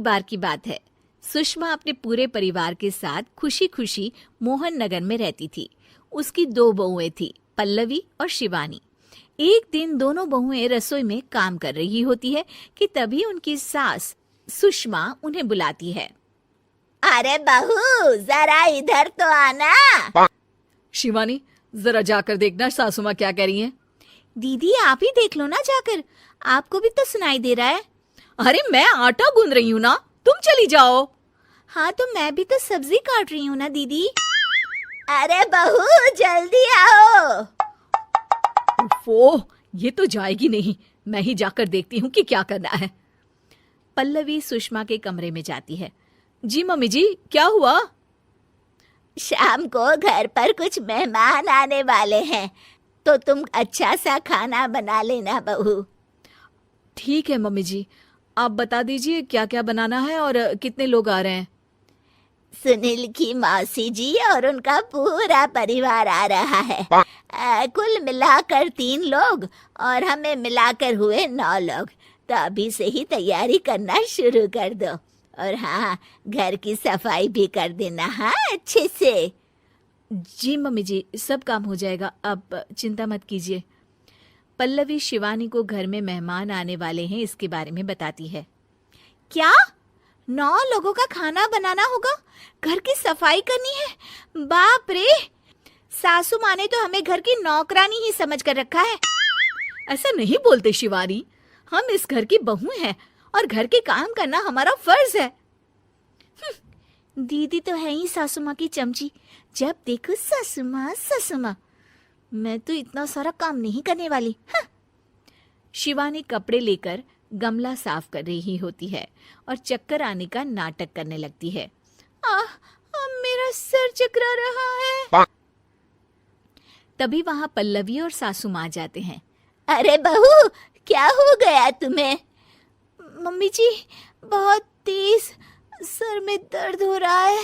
बार की बात है। सुषमा अपने पूरे परिवार के साथ खुशी खुशी मोहन नगर में रहती थी। उसकी 2 बहुएं थी, पल्लवी और शिवानी। एक दिन दोनों बहुएं रसोई में काम कर रही होती है कि तभी उनकी सास सुषमा उन्हें बुलाती है। अरे बहू, जरा इधर तो आना। शिवानी, जरा जाकर देखना सासू माँ क्या कह रही हैं। दीदी आप ही देख लो ना जाकर, आपको भी तो सुनाई दे रहा है। अरे मैं आटा गूंद रही हूँ ना, तुम चली जाओ। हाँ तो मैं भी तो सब्जी काट रही हूँ ना दीदी। अरे बहू, जल्दी आओ। ओह, ये तो जाएगी नहीं। मैं ही जाकर देखती हूँ कि क्या करना है। पल्लवी सुषमा के कमरे में जाती है। जी मम्मी जी, क्या हुआ? शाम को घर पर कुछ मेहमान आने वाले हैं, तो तुम अच्छा सा खाना बना लेना बहू। ठीक है मम्मी जी, आप बता दीजिए क्या क्या बनाना है और कितने लोग आ रहे हैं। सुनील की मौसी जी और उनका पूरा परिवार आ रहा है। कुल मिलाकर 3 लोग और हमें मिलाकर हुए 9 लोग। तो अभी से ही तैयारी करना शुरू कर दो। और हाँ, घर की सफाई भी कर देना, हाँ, अच्छे से। जी मम्मी जी, सब काम हो जाएगा, आप चिंता मत कीजिए। पल्लवी शिवानी को घर में मेहमान आने वाले हैं इसके बारे में बताती है। क्या 9 लोगों का खाना बनाना होगा, घर की सफाई करनी है? बाप रे, सासू माँ ने तो हमें घर की नौकरानी ही समझ कर रखा है। ऐसा नहीं बोलते शिवानी, हम इस घर की बहू हैं और घर के काम करना हमारा फर्ज है। दीदी तो है ही सासू माँ की चमची, जब देखो सासू माँ सासू माँ। मैं तो इतना सारा काम नहीं करने वाली। शिवानी कपड़े लेकर गमला साफ कर रही होती है और चक्कर आने का नाटक करने लगती है। मेरा सर चकरा रहा है। तभी वहां पल्लवी और सासू माँ जाते हैं। अरे बहू, क्या हो गया तुम्हें? मम्मी जी, बहुत तेज सर में दर्द हो रहा है।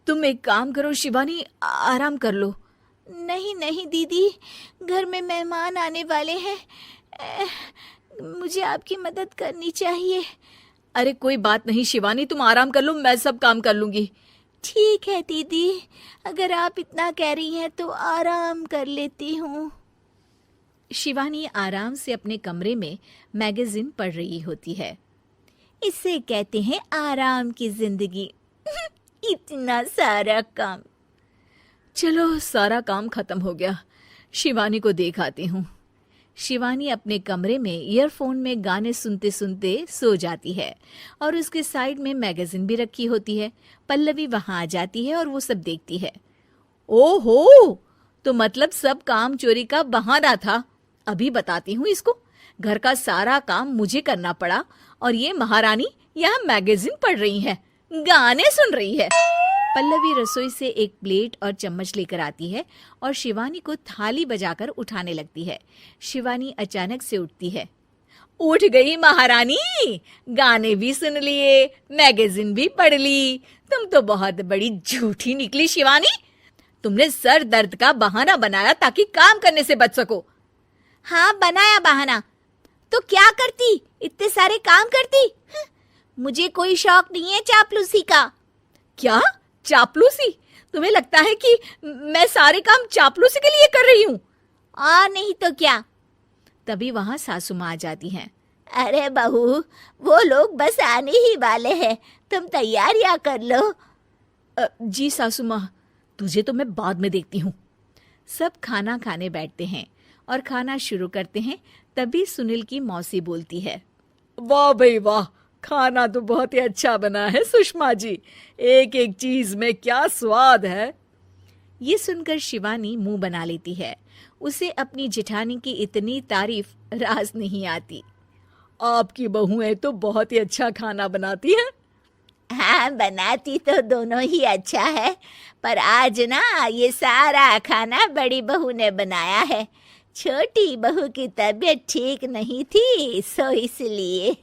तुम एक काम करो शिवानी, आराम कर लो। नहीं नहीं दीदी, घर में मेहमान आने वाले हैं, मुझे आपकी मदद करनी चाहिए। अरे कोई बात नहीं शिवानी, तुम आराम कर लो, मैं सब काम कर लूंगी। ठीक है दीदी, अगर आप इतना कह रही हैं तो आराम कर लेती हूँ। शिवानी आराम से अपने कमरे में मैगजीन पढ़ रही होती है। इसे कहते हैं आराम की जिंदगी। इतना सारा काम। चलो, सारा काम खत्म हो गया, शिवानी को देख आती हूँ। शिवानी अपने कमरे में ईयरफोन में गाने सुनते सुनते सो जाती है और उसके साइड में मैगजीन भी रखी होती है। पल्लवी वहां आ जाती है और वो सब देखती है। ओहो, तो मतलब सब काम चोरी का बहाना था। अभी बताती हूँ इसको। घर का सारा काम मुझे करना पड़ा और ये महारानी यहाँ मैगजीन पढ़ रही है, गाने सुन रही है। पल्लवी रसोई से एक प्लेट और चम्मच लेकर आती है और शिवानी को थाली बजाकर उठाने लगती है। शिवानी अचानक से उठती है। उठ गई महारानी, गाने भी सुन लिए, मैगजीन भी पढ़ ली। तुम तो बहुत बड़ी झूठी निकली शिवानी। तुमने सर दर्द का बहाना बनाया ताकि काम करने से बच सको। हाँ, बनाया बहाना, तो क्या करती, इतने सारे काम करती। मुझे कोई शौक नहीं है चापलूसी का। क्या चापलूसी? तुम्हें लगता है कि मैं सारे काम चापलूसी के लिए कर रही हूँ? नहीं तो क्या। तभी वहां सासू माँ आ जाती हैं। अरे बहू, वो लोग बस आने ही वाले हैं, तुम तैयारियां कर लो। जी सासू माँ, तुझे तो मैं बाद में देखती हूँ। सब खाना खाने बैठते हैं और खाना शुरू करते हैं। तभी सुनील की मौसी बोलती है। वाह भाई वाह, खाना तो बहुत ही अच्छा बना है सुषमा जी, एक एक चीज में क्या स्वाद है। ये सुनकर शिवानी मुंह बना लेती है। उसे अपनी जेठानी की इतनी तारीफ रास नहीं आती। आपकी बहुएं तो बहुत ही अच्छा खाना बनाती हैं। हाँ, बनाती तो दोनों ही अच्छा है, पर आज ना ये सारा खाना बड़ी बहू ने बनाया है। छोटी बहू की तबीयत ठीक नहीं थी, सो इसलिए।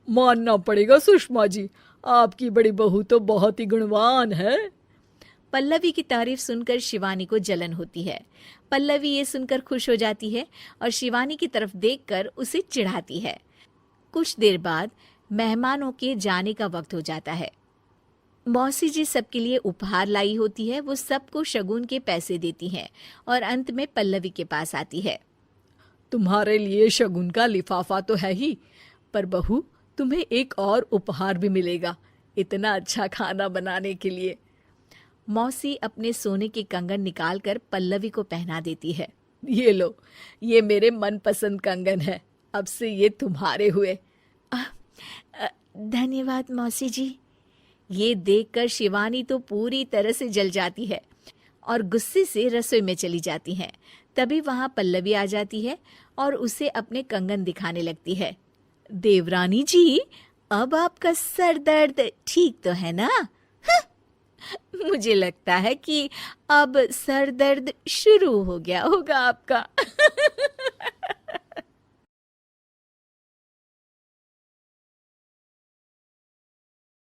मानना पड़ेगा सुषमा जी, आपकी बड़ी बहू तो बहुत ही गुणवान है। पल्लवी की तारीफ सुनकर शिवानी को जलन होती है। पल्लवी ये सुनकर खुश हो जाती है और शिवानी की तरफ देखकर उसे चिढ़ाती है। कुछ देर बाद मेहमानों के जाने का वक्त हो जाता है। मौसी जी सबके लिए उपहार लाई होती है। वो सबको शगुन के पैसे देती हैं और अंत में पल्लवी के पास आती है। तुम्हारे लिए शगुन का लिफाफा तो है ही, पर बहू तुम्हें एक और उपहार भी मिलेगा इतना अच्छा खाना बनाने के लिए। मौसी अपने सोने के कंगन निकालकर पल्लवी को पहना देती है। ये लो, ये मेरे मनपसंद कंगन है, अब से ये तुम्हारे हुए। धन्यवाद मौसी जी। ये देखकर शिवानी तो पूरी तरह से जल जाती है और गुस्से से रसोई में चली जाती है। तभी वहां पल्लवी आ जाती है और उसे अपने कंगन दिखाने लगती है। देवरानी जी, अब आपका सर दर्द ठीक तो है ना? मुझे लगता है कि अब सर दर्द शुरू हो गया होगा आपका।